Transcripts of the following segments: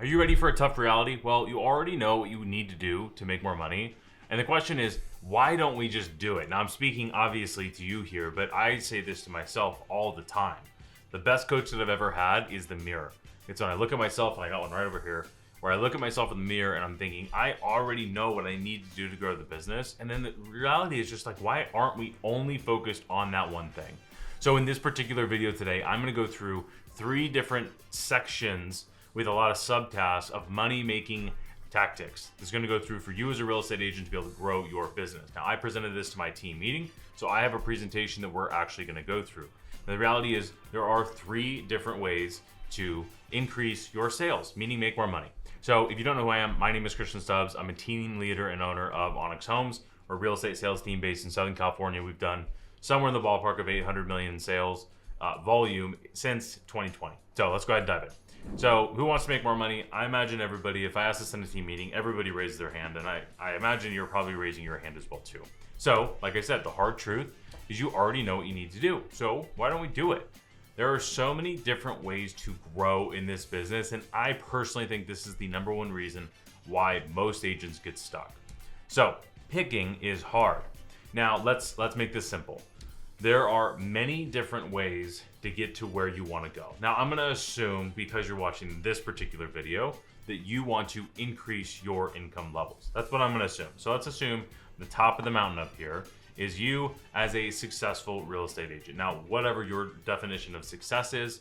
Are you ready for a tough reality? Well, you already know what you need to do to make more money. And the question is, why don't we just do it? Now, I'm speaking obviously to you here, but I say this to myself all the time. The best coach that I've ever had is the mirror. It's when I look at myself, and I got one right over here, where I look at myself in the mirror and I'm thinking, I already know what I need to do to grow the business. And then the reality is just like, why aren't we only focused on that one thing? So in this particular video today, I'm gonna go through 3 different sections with a lot of subtasks of money-making tactics. This is gonna go through for you as a real estate agent to be able to grow your business. Now, I presented this to my team meeting, so I have a presentation that we're actually gonna go through. Now, the reality is there are 3 different ways to increase your sales, meaning make more money. So if you don't know who I am, my name is Christian Stubbs. I'm a team leader and owner of Onyx Homes. We're a real estate sales team based in Southern California. We've done somewhere in the ballpark of 800 million in sales volume since 2020. So let's go ahead and dive in. So who wants to make more money? I imagine everybody, if I ask this in a team meeting, everybody raises their hand, and I imagine you're probably raising your hand as well too. So like I said, the hard truth is you already know what you need to do. So why don't we do it? There are so many different ways to grow in this business, and I personally think this is the #1 reason why most agents get stuck. So picking is hard. Now let's make this simple. There are many different ways to get to where you want to go. Now I'm gonna assume, because you're watching this particular video, that you want to increase your income levels. That's what I'm gonna assume. So let's assume the top of the mountain up here is you as a successful real estate agent. Now, whatever your definition of success is,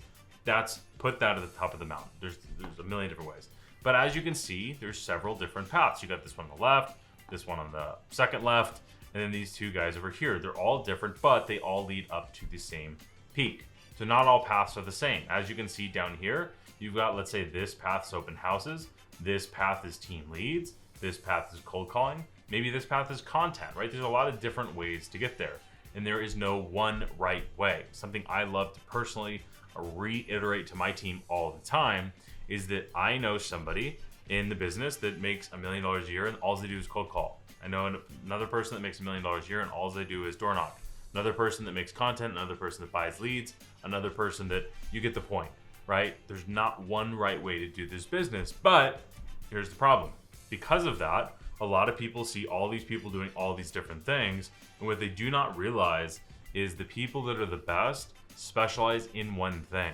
put that at the top of the mountain. There's a million different ways. But as you can see, there's several different paths. You got this one on the left, this one on the second left, and then these 2 guys over here. They're all different, but they all lead up to the same peak. So not all paths are the same. As you can see down here, you've got, let's say this path's open houses, this path is team leads, this path is cold calling, maybe this path is content, right? There's a lot of different ways to get there, and there is no one right way. Something I love to personally reiterate to my team all the time is that I know somebody in the business that makes $1 million a year and all they do is cold call. I know another person that makes $1 million a year and all they do is door knock. Another person that makes content, another person that buys leads, another person that, you get the point, right? There's not one right way to do this business, but here's the problem. Because of that, a lot of people see all these people doing all these different things, and what they do not realize is the people that are the best specialize in one thing.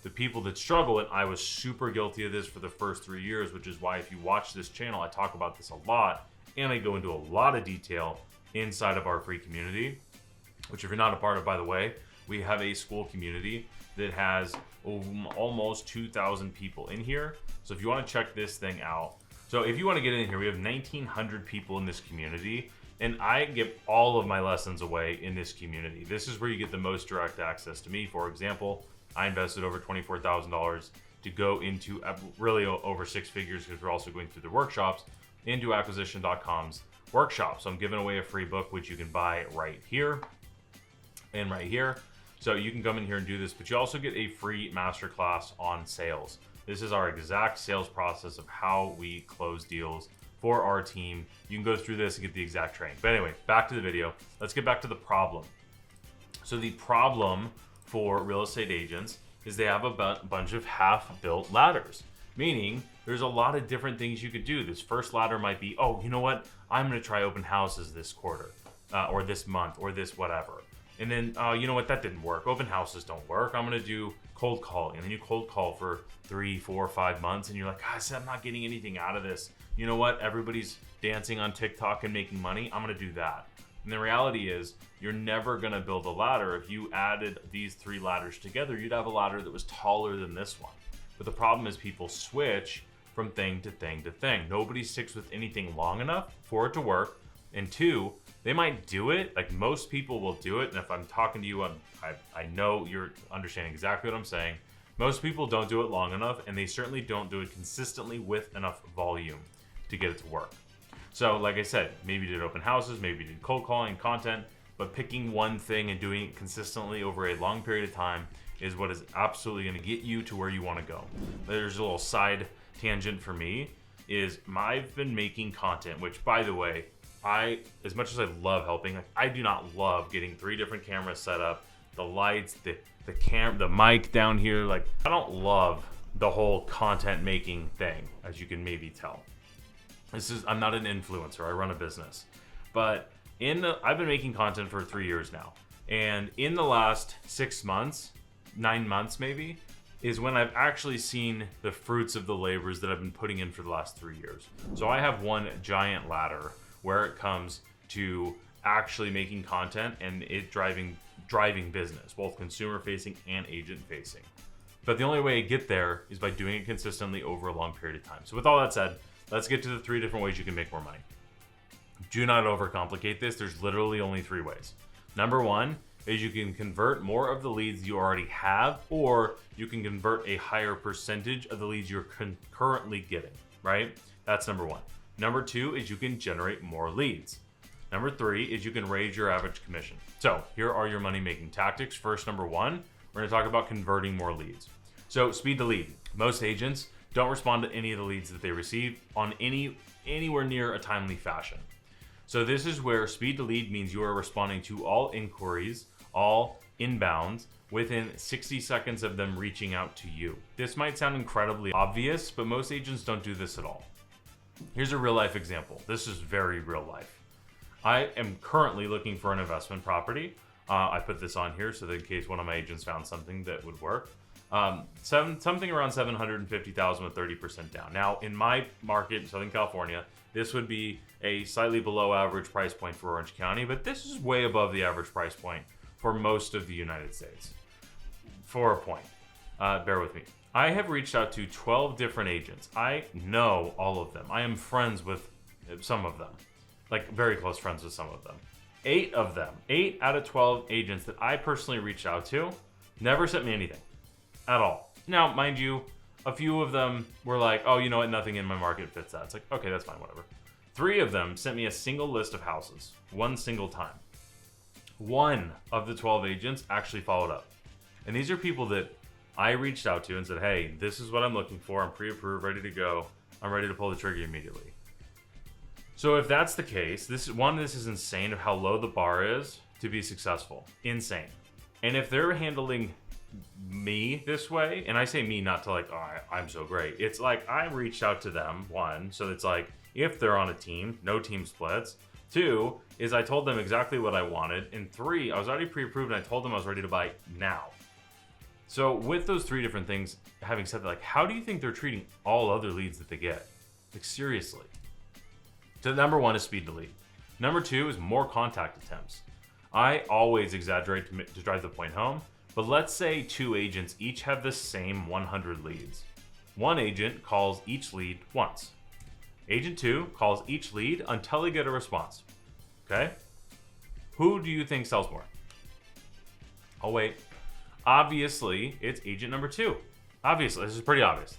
The people that struggle, and I was super guilty of this for the first 3 years, which is why if you watch this channel, I talk about this a lot, and I go into a lot of detail inside of our free community, which if you're not a part of, by the way, we have a school community that has almost 2,000 people in here. So if you want to check this thing out, so if you want to get in here, we have 1,900 people in this community, and I give all of my lessons away in this community. This is where you get the most direct access to me. For example, I invested over $24,000 to go into really over 6 figures, because we're also going through the workshops, into acquisition.com's workshop. So I'm giving away a free book, which you can buy right here and right here. So you can come in here and do this, but you also get a free masterclass on sales. This is our exact sales process of how we close deals for our team. You can go through this and get the exact training. But anyway, back to the video. Let's get back to the problem. So the problem for real estate agents is they have a bunch of half-built ladders, meaning there's a lot of different things you could do. This first ladder might be, oh, you know what? I'm going to try open houses this quarter or this month or this whatever. And then, you know what? That didn't work. Open houses don't work. I'm going to do cold calling. And then you cold call for 3, 4, 5 months. And you're like, guys, I'm not getting anything out of this. You know what? Everybody's dancing on TikTok and making money. I'm going to do that. And the reality is you're never going to build a ladder. If you added these 3 ladders together, you'd have a ladder that was taller than this one. But the problem is people switch from thing to thing to thing. Nobody sticks with anything long enough for it to work. And 2, they might do it, like most people will do it. And if I'm talking to you, I know you're understanding exactly what I'm saying. Most people don't do it long enough, and they certainly don't do it consistently with enough volume to get it to work. So like I said, maybe you did open houses, maybe you did cold calling, content, but picking one thing and doing it consistently over a long period of time is what is absolutely going to get you to where you want to go. There's a little side tangent for me is I've been making content, which by the way, as much as I love helping, I do not love getting 3 different cameras set up, the lights, the mic down here. Like, I don't love the whole content making thing, as you can maybe tell. I'm not an influencer, I run a business. But I've been making content for 3 years now. And in the last 6 months, 9 months maybe, is when I've actually seen the fruits of the labors that I've been putting in for the last 3 years. So I have one giant ladder where it comes to actually making content and it driving business, both consumer facing and agent facing. But the only way to get there is by doing it consistently over a long period of time. So with all that said, let's get to the 3 different ways you can make more money. Do not overcomplicate this. There's literally only 3 ways. Number 1 is you can convert more of the leads you already have, or you can convert a higher percentage of the leads you're currently getting, right? That's number 1. Number 2 is you can generate more leads. Number 3 is you can raise your average commission. So here are your money-making tactics. First, number 1, we're gonna talk about converting more leads. So speed to lead. Most agents don't respond to any of the leads that they receive on anywhere near a timely fashion. So this is where speed to lead means you are responding to all inquiries, all inbounds, within 60 seconds of them reaching out to you. This might sound incredibly obvious, but most agents don't do this at all. Here's a real life example. This is very real life. I am currently looking for an investment property. I put this on here so that in case one of my agents found something that would work. Something around $750,000 with 30% down. Now, in my market in Southern California, this would be a slightly below average price point for Orange County, but this is way above the average price point for most of the United States. For a point, bear with me. I have reached out to 12 different agents. I know all of them. I am friends with some of them, like very close friends with some of them. 8 of them, 8 out of 12 agents that I personally reached out to, never sent me anything at all. Now, mind you, a few of them were like, oh, you know what, nothing in my market fits that. It's like, okay, that's fine, whatever. 3 of them sent me a single list of houses, one single time. 1 of the 12 agents actually followed up. And these are people that I reached out to and said, hey, this is what I'm looking for. I'm pre-approved, ready to go. I'm ready to pull the trigger immediately. So if that's the case, this is insane of how low the bar is to be successful. Insane. And if they're handling me this way, and I say me not to like, oh, I'm so great. It's like I reached out to them, 1, so it's like if they're on a team, no team splits. 2 is I told them exactly what I wanted. And 3, I was already pre-approved and I told them I was ready to buy now. So with those 3 different things, having said that, like, how do you think they're treating all other leads that they get? Like, seriously. So number 1 is speed to lead. Number 2 is more contact attempts. I always exaggerate to drive the point home, but let's say 2 agents each have the same 100 leads. 1 agent calls each lead once. Agent 2 calls each lead until they get a response. Okay? Who do you think sells more? Oh, wait. Obviously, it's agent number 2. Obviously, this is pretty obvious.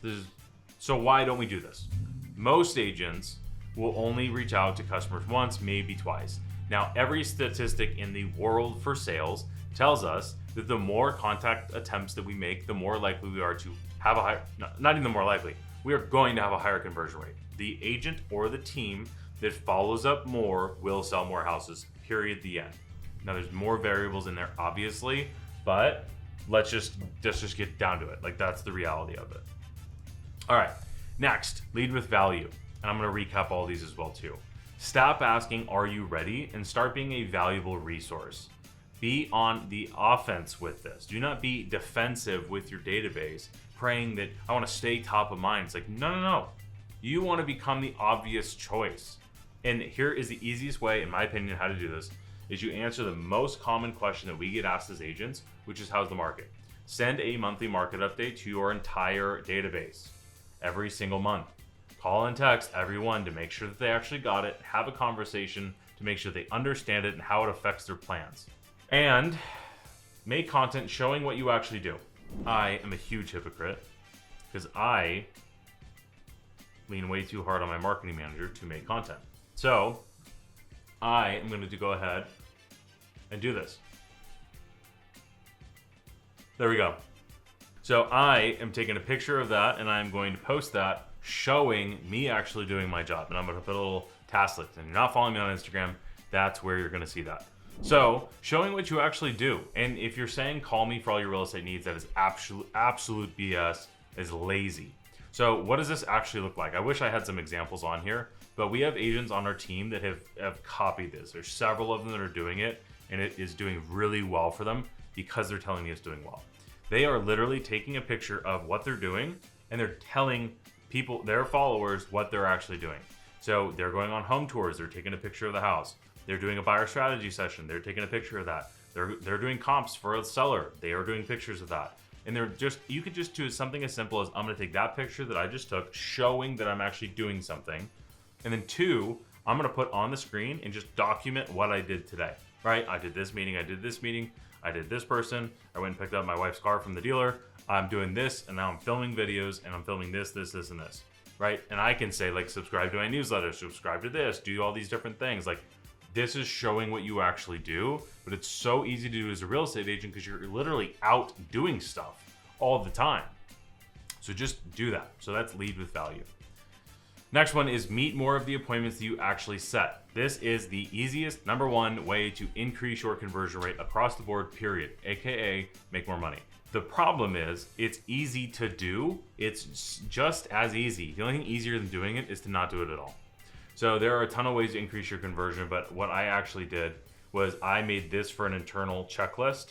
So why don't we do this? Most agents will only reach out to customers once, maybe twice. Now, every statistic in the world for sales tells us that the more contact attempts that we make, the more likely we are to have a higher, not even the more likely, we are going to have a higher conversion rate. The agent or the team that follows up more will sell more houses, period, the end. Now, there's more variables in there, obviously, but let's just get down to it. Like, that's the reality of it. All right, next, lead with value. And I'm going to recap all these as well too. Stop asking, are you ready? And start being a valuable resource. Be on the offense with this. Do not be defensive with your database, praying that I want to stay top of mind. It's like, no. You want to become the obvious choice. And here is the easiest way, in my opinion, how to do this, is you answer the most common question that we get asked as agents, which is how's the market? Send a monthly market update to your entire database every single month. Call and text everyone to make sure that they actually got it, have a conversation to make sure they understand it and how it affects their plans. And make content showing what you actually do. I am a huge hypocrite because I lean way too hard on my marketing manager to make content. So I am going to go ahead and do this. There we go. So I am taking a picture of that and I'm going to post that showing me actually doing my job. And I'm going to put a little task list. And you're not following me on Instagram, that's where you're going to see that. So showing what you actually do. And if you're saying call me for all your real estate needs, that is absolute BS. is lazy. So what does this actually look like? I wish I had some examples on here, but we have agents on our team that have copied this. There's several of them that are doing it, and it is doing really well for them because they're telling me it's doing well. They are literally taking a picture of what they're doing, and they're telling people, their followers, what they're actually doing. So they're going on home tours. They're taking a picture of the house. They're doing a buyer strategy session. They're taking a picture of that. They're doing comps for a seller. They are doing pictures of that. And you could just do something as simple as, I'm going to take that picture that I just took, showing that I'm actually doing something. And then 2, I'm going to put on the screen and just document what I did today, right? I did this meeting. I did this meeting. I did this person. I went and picked up my wife's car from the dealer. I'm doing this, and now I'm filming videos, and I'm filming this, and this, right? And I can say, like, subscribe to my newsletter, subscribe to this, do all these different things. Like, this is showing what you actually do, but it's so easy to do as a real estate agent because you're literally out doing stuff all the time. So just do that. So that's lead with value. Next one is meet more of the appointments that you actually set. This is the easiest, number one way to increase your conversion rate across the board, period, AKA make more money. The problem is it's easy to do. It's just as easy. The only thing easier than doing it is to not do it at all. So there are a ton of ways to increase your conversion, but what I actually did was I made this for an internal checklist.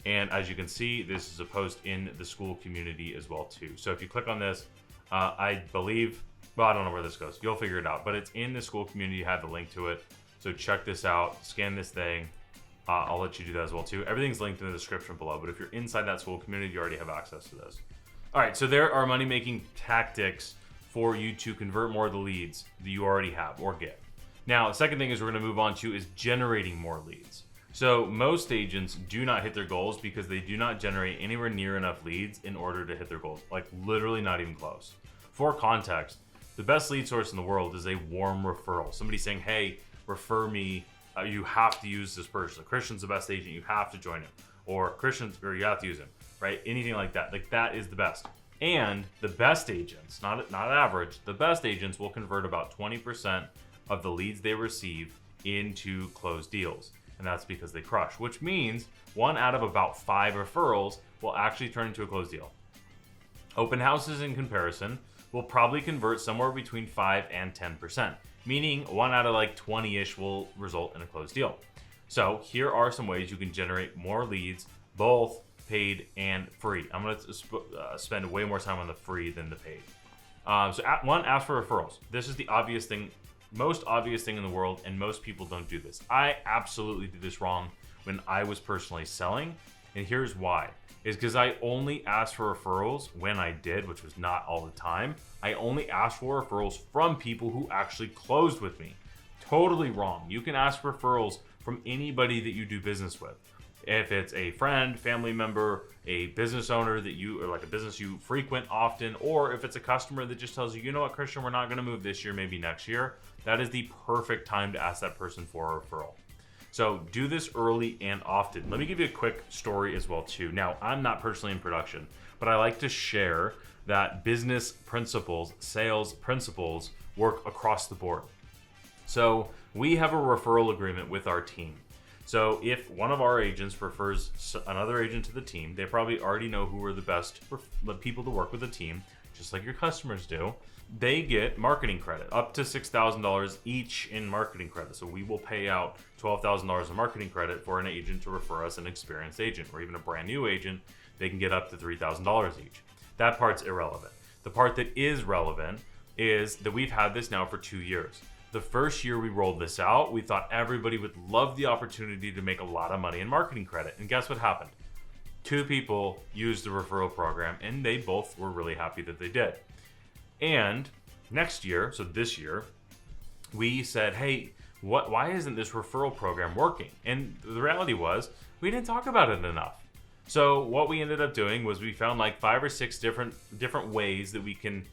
And as you can see, this is a post in the school community as well too. So if you click on this, I believe, well, I don't know where this goes. You'll figure it out, but it's in the school community. You have the link to it. So check this out, scan this thing. I'll let you do that as well too. Everything's linked in the description below, but if you're inside that school community, you already have access to this. All right, so there are money-making tactics for you to convert more of the leads that you already have or get. Now, the second thing is we're gonna move on to is generating more leads. So most agents do not hit their goals because they do not generate anywhere near enough leads in order to hit their goals. Like literally not even close. For context, the best lead source in the world is a warm referral. Somebody saying, hey, refer me, you have to use this person. Christian's the best agent, you have to join him. Or you have to use him, right? Anything like that. Like that is the best. And the best agents, not average, the best agents will convert about 20% of the leads they receive into closed deals. And that's because they crush, which means 1 out of about 5 referrals will actually turn into a closed deal. Open houses in comparison will probably convert somewhere between 5 and 10%, meaning 1 out of like 20-ish will result in a closed deal. So here are some ways you can generate more leads, both paid and free. I'm going to spend way more time on the free than the paid. So one, ask for referrals. This is the obvious thing, most obvious thing in the world, and most people don't do this. I absolutely did this wrong when I was personally selling, and here's why. Is because I only asked for referrals when I did, which was not all the time. I only asked for referrals from people who actually closed with me. Totally wrong. You can ask for referrals from anybody that you do business with. If it's a friend, family member, a business owner that you, or like a business you frequent often, or if it's a customer that just tells you, you know what, Christian, we're not going to move this year, maybe next year, that is the perfect time to ask that person for a referral. So do this early and often. Let me give you a quick story as well too. Now, I'm not personally in production, but I like to share that business principles, sales principles work across the board. So we have a referral agreement with our team. So if one of our agents refers another agent to the team, they probably already know who are the best people to work with the team, just like your customers do. They get marketing credit, up to $6,000 each in marketing credit. So we will pay out $12,000 in marketing credit for an agent to refer us an experienced agent, or even a brand new agent, they can get up to $3,000 each. That part's irrelevant. The part that is relevant is that we've had this now for 2 years. The first year we rolled this out, we thought everybody would love the opportunity to make a lot of money in marketing credit. And guess what happened? 2 people used the referral program, and they both were really happy that they did. And next year, so this year, we said, hey, why isn't this referral program working? And the reality was, we didn't talk about it enough. So what we ended up doing was we found like 5 or 6 different ways that we can,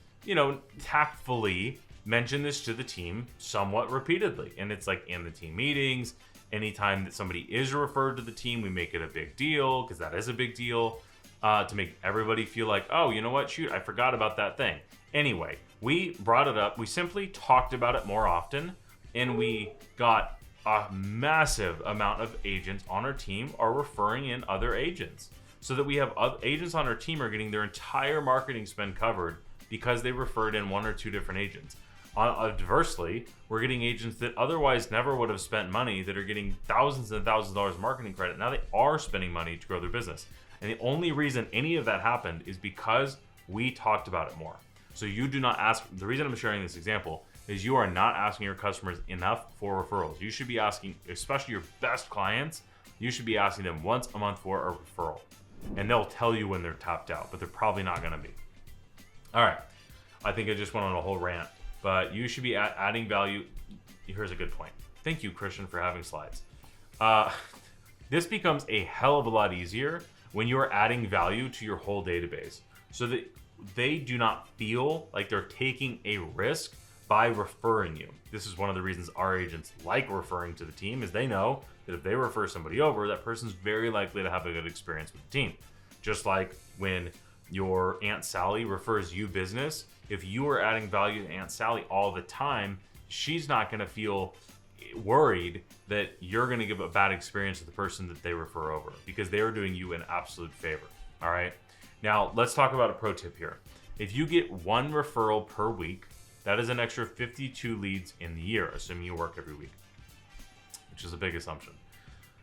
tactfully mention this to the team somewhat repeatedly. And it's like in the team meetings, anytime that somebody is referred to the team, we make it a big deal, because that is a big deal, to make everybody feel like, oh, you know what, shoot, I forgot about that thing. Anyway, we brought it up, we simply talked about it more often, and we got a massive amount of agents on our team are referring in other agents. so that we have agents on our team are getting their entire marketing spend covered because they referred in 1 or 2 different agents. Adversely, we're getting agents that otherwise never would have spent money that are getting thousands and thousands of dollars of marketing credit. Now they are spending money to grow their business. And the only reason any of that happened is because we talked about it more. So you do not ask. The reason I'm sharing this example is you are not asking your customers enough for referrals. You should be asking, especially your best clients, you should be asking them once a month for a referral. And they'll tell you when they're tapped out, but they're probably not going to be. All right. I think I just went on a whole rant, but you should be adding value. Here's a good point. Thank you, Christian, for having slides. This becomes a hell of a lot easier when you are adding value to your whole database so that they do not feel like they're taking a risk by referring you. This is one of the reasons our agents like referring to the team, is they know that if they refer somebody over, that person's very likely to have a good experience with the team. Just like when your Aunt Sally refers you business, if you are adding value to Aunt Sally all the time, she's not going to feel worried that you're going to give a bad experience to the person that they refer over, because they are doing you an absolute favor. All right. Now let's talk about a pro tip here. If you get 1 referral per week, that is an extra 52 leads in the year, assuming you work every week, which is a big assumption.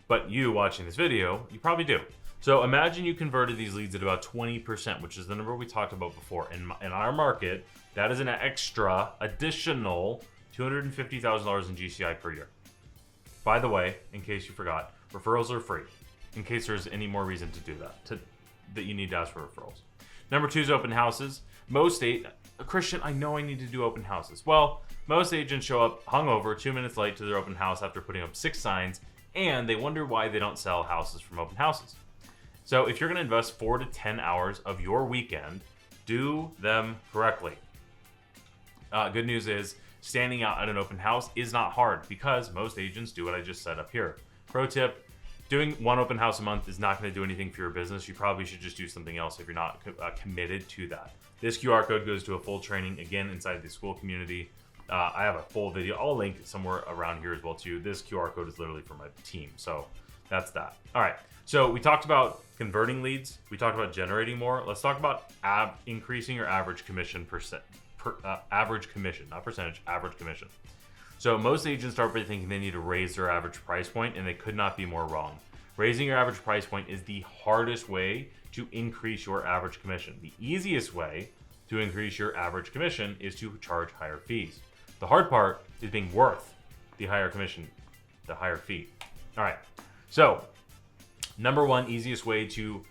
But you watching this video, you probably do. So imagine you converted these leads at about 20%, which is the number we talked about before. In our market, that is an additional $250,000 in GCI per year. By the way, in case you forgot, referrals are free, in case there's any more reason to do that, that you need to ask for referrals. Number 2 is open houses. Christian, I know I need to do open houses. Well, most agents show up hungover 2 minutes late to their open house after putting up 6 signs, and they wonder why they don't sell houses from open houses. So if you're going to invest 4 to 10 hours of your weekend, do them correctly. Good news is standing out at an open house is not hard because most agents do what I just said up here. Pro tip, doing 1 open house a month is not going to do anything for your business. You probably should just do something else if you're not committed to that. This QR code goes to a full training, again, inside the school community. I have a full video. I'll link somewhere around here as well too. This QR code is literally for my team. So that's that. All right. So we talked about converting leads. We talked about generating more. Let's talk about increasing your average commission average commission, not percentage, average commission. So most agents start by thinking they need to raise their average price point, and they could not be more wrong. Raising your average price point is the hardest way to increase your average commission. The easiest way to increase your average commission is to charge higher fees. The hard part is being worth the higher commission, the higher fee. All right. So number 1 easiest way to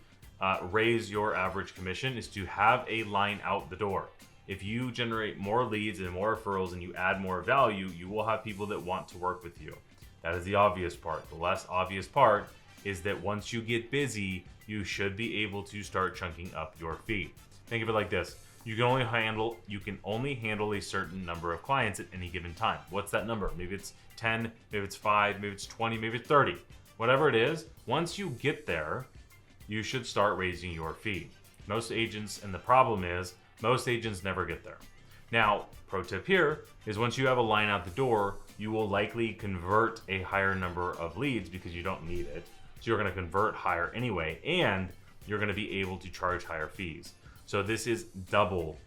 raise your average commission is to have a line out the door. If you generate more leads and more referrals and you add more value, you will have people that want to work with you. That is the obvious part. The less obvious part is that once you get busy, you should be able to start chunking up your fee. Think of it like this. You can only handle a certain number of clients at any given time. What's that number? Maybe it's 10, maybe it's 5, maybe it's 20, maybe it's 30. Whatever it is, once you get there, you should start raising your fee. Most agents, and the problem is, most agents never get there. Now, pro tip here is once you have a line out the door, you will likely convert a higher number of leads because you don't need it. So you're going to convert higher anyway, and you're going to be able to charge higher fees. So this is double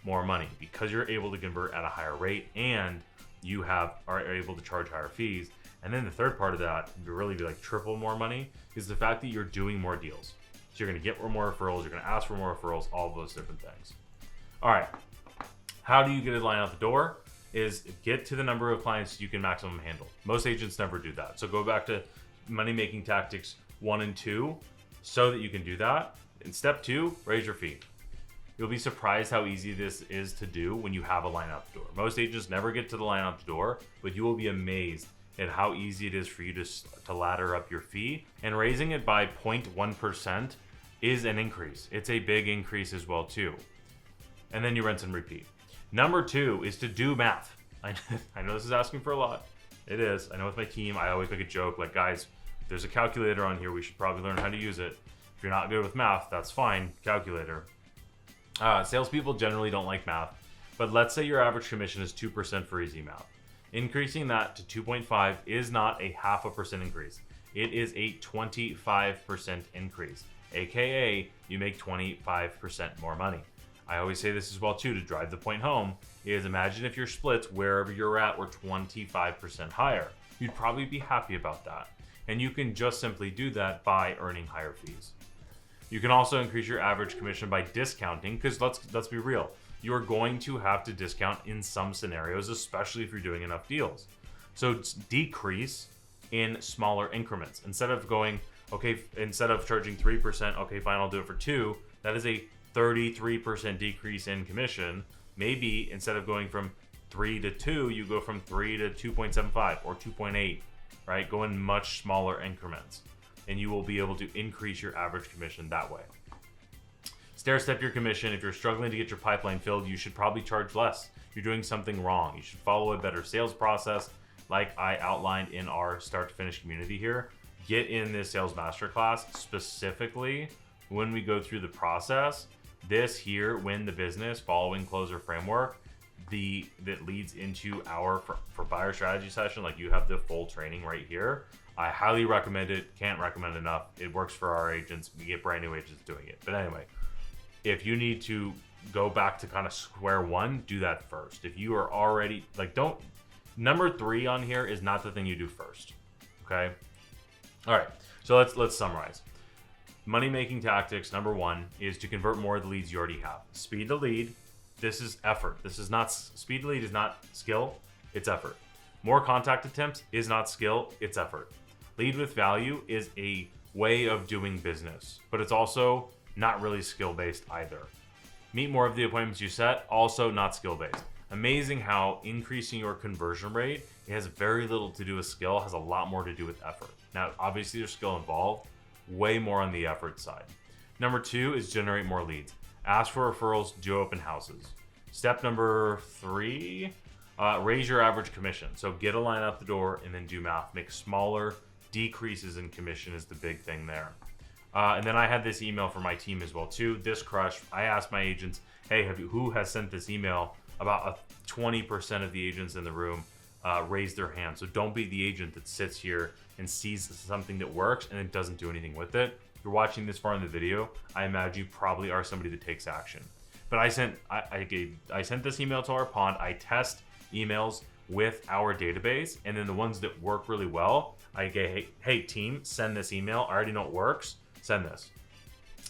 more money because you're able to convert at a higher rate and you are able to charge higher fees. And then the third part of that, to really be like triple more money, is the fact that you're doing more deals. So you're going to get more referrals, you're going to ask for more referrals, all of those different things. All right. How do you get a line out the door? Is get to the number of clients you can maximum handle. Most agents never do that. So go back to money-making tactics 1 and 2 so that you can do that. And step 2, raise your fee. You'll be surprised how easy this is to do when you have a line out the door. Most agents never get to the line out the door, but you will be amazed at how easy it is for you to ladder up your fee. And raising it by 0.1% is an increase. It's a big increase as well too. And then you rinse and repeat. Number 2 is to do math. I know this is asking for a lot. It is. I know with my team, I always make a joke like, guys, there's a calculator on here. We should probably learn how to use it. If you're not good with math, that's fine. Calculator. Salespeople generally don't like math, but let's say your average commission is 2% for easy math. Increasing that to 2.5 is not a 0.5% increase. it is a 25% increase, aka you make 25% more money. I always say this as well too, to drive the point home, is imagine if your splits wherever you're at were 25% higher. You'd probably be happy about that. And you can just simply do that by earning higher fees. You can also increase your average commission by discounting, because let's be real, you're going to have to discount in some scenarios, especially if you're doing enough deals. So decrease in smaller increments. Instead of charging 3%, okay, fine, I'll do it for 2. That is a 33% decrease in commission. Maybe instead of going from 3 to 2, you go from 3 to 2.75 or 2.8, right? Go in much smaller increments, and you will be able to increase your average commission that way. Stair step your commission. If you're struggling to get your pipeline filled, you should probably charge less. You're doing something wrong. You should follow a better sales process, like I outlined in our start to finish community here. Get in this sales masterclass. Specifically, when we go through the process, this here, win the business, following closer framework, that leads into our for buyer strategy session. Like, you have the full training right here. I highly recommend it. Can't recommend enough. It works for our agents. We get brand new agents doing it. But anyway, if you need to go back to kind of square one, do that first. If you are already number 3 on here is not the thing you do first. Okay. All right. So let's summarize. Money making tactics. Number 1 is to convert more of the leads you already have. Speed the lead. This is effort. This is not speed the lead is not skill. It's effort. More contact attempts is not skill. It's effort. Lead with value is a way of doing business, but it's also not really skill-based either. Meet more of the appointments you set, also not skill-based. Amazing how increasing your conversion rate, it has very little to do with skill, has a lot more to do with effort. Now, obviously there's skill involved, way more on the effort side. Number 2 is generate more leads. Ask for referrals, do open houses. Step number 3, raise your average commission. So get a line out the door and then do math. Make smaller decreases in commission is the big thing there. And then I had this email for my team as well too. This crush, I asked my agents, hey, who has sent this email? About 20% of the agents in the room raised their hand. So don't be the agent that sits here and sees something that works and then doesn't do anything with it. If you're watching this far in the video, I imagine you probably are somebody that takes action. But I sent this email to our pond. I test emails with our database, and then the ones that work really well, I get, hey team, send this email. I already know it works. Send this.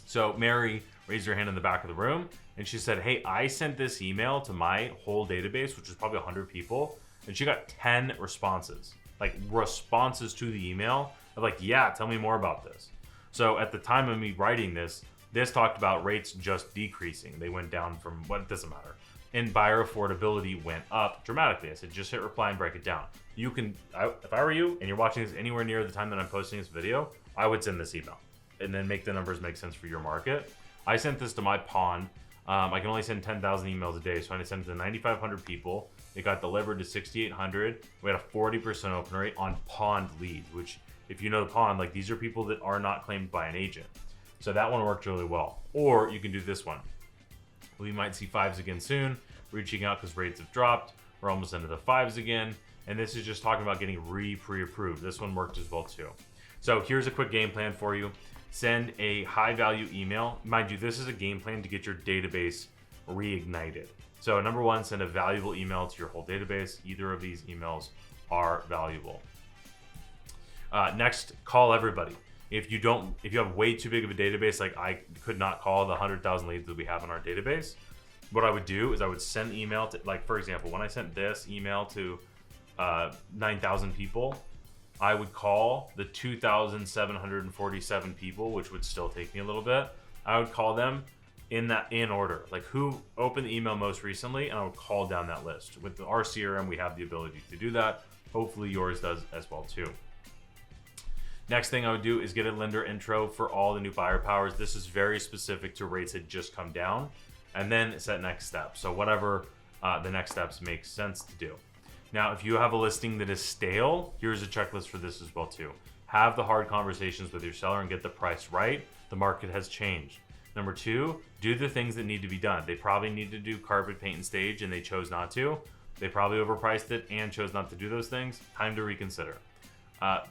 So Mary raised her hand in the back of the room, and she said, hey, I sent this email to my whole database, which is probably 100 people, and she got 10 responses, like responses to the email of like, yeah, tell me more about this. So at the time of me writing this talked about rates just decreasing. They went down from it doesn't matter. And buyer affordability went up dramatically. I said, just hit reply and break it down. You can, if I were you and you're watching this anywhere near the time that I'm posting this video, I would send this email and then make the numbers make sense for your market. I sent this to my pond. I can only send 10,000 emails a day, so I sent it to 9,500 people. It got delivered to 6,800. We had a 40% open rate on pond leads, which, if you know the pond, like, these are people that are not claimed by an agent. So that one worked really well. Or you can do this one. We might see 5s again soon, reaching out because rates have dropped. We're almost into the 5s again. And this is just talking about getting pre-approved. This one worked as well too. So here's a quick game plan for you. Send a high value email. Mind you, this is a game plan to get your database reignited. So number 1, send a valuable email to your whole database. Either of these emails are valuable. Next, call everybody. If you have way too big of a database, like I could not call the 100,000 leads that we have in our database, what I would do is I would send email to, like, for example, when I sent this email to 9,000 people, I would call the 2,747 people, which would still take me a little bit. I would call them in order, like who opened the email most recently, and I would call down that list. With our CRM, we have the ability to do that. Hopefully yours does as well too. Next thing I would do is get a lender intro for all the new buyer powers. This is very specific to rates that just come down, and then set next steps. So whatever the next steps make sense to do. Now, if you have a listing that is stale, here's a checklist for this as well too. Have the hard conversations with your seller and get the price right. The market has changed. Number 2, do the things that need to be done. They probably need to do carpet, paint, and stage, and they chose not to. They probably overpriced it and chose not to do those things. Time to reconsider.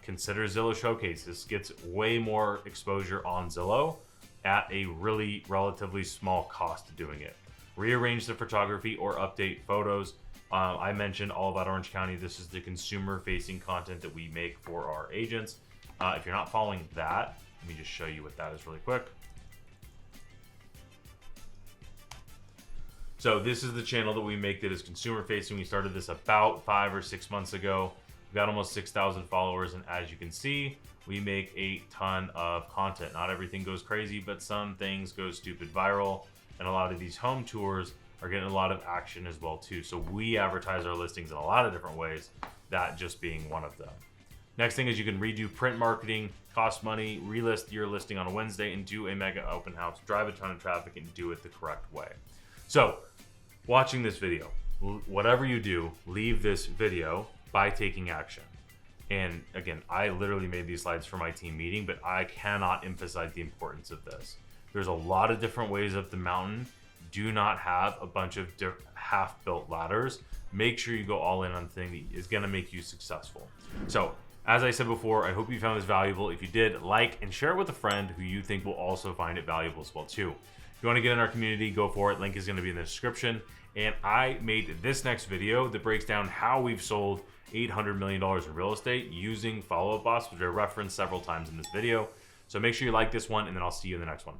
consider Zillow Showcase. This gets way more exposure on Zillow at a really relatively small cost to doing it. Rearrange the photography or update photos. I mentioned All About Orange County. This is the consumer-facing content that we make for our agents. If you're not following that, let me just show you what that is really quick. So this is the channel that we make that is consumer-facing. We started this about 5 or 6 months ago. We've got almost 6,000 followers, and as you can see, we make a ton of content. Not everything goes crazy, but some things go stupid viral, and a lot of these home tours are getting a lot of action as well too. So we advertise our listings in a lot of different ways, that just being one of them. Next thing is you can redo print marketing, cost money, relist your listing on a Wednesday and do a mega open house, drive a ton of traffic and do it the correct way. So watching this video, whatever you do, leave this video by taking action. And again, I literally made these slides for my team meeting, but I cannot emphasize the importance of this. There's a lot of different ways up the mountain. Do not have a bunch of half-built ladders. Make sure you go all in on the thing that is gonna make you successful. So, as I said before, I hope you found this valuable. If you did, like and share it with a friend who you think will also find it valuable as well too. If you wanna get in our community, go for it. Link is gonna be in the description. And I made this next video that breaks down how we've sold $800 million in real estate using follow-up boss, which I referenced several times in this video. So make sure you like this one, and then I'll see you in the next one.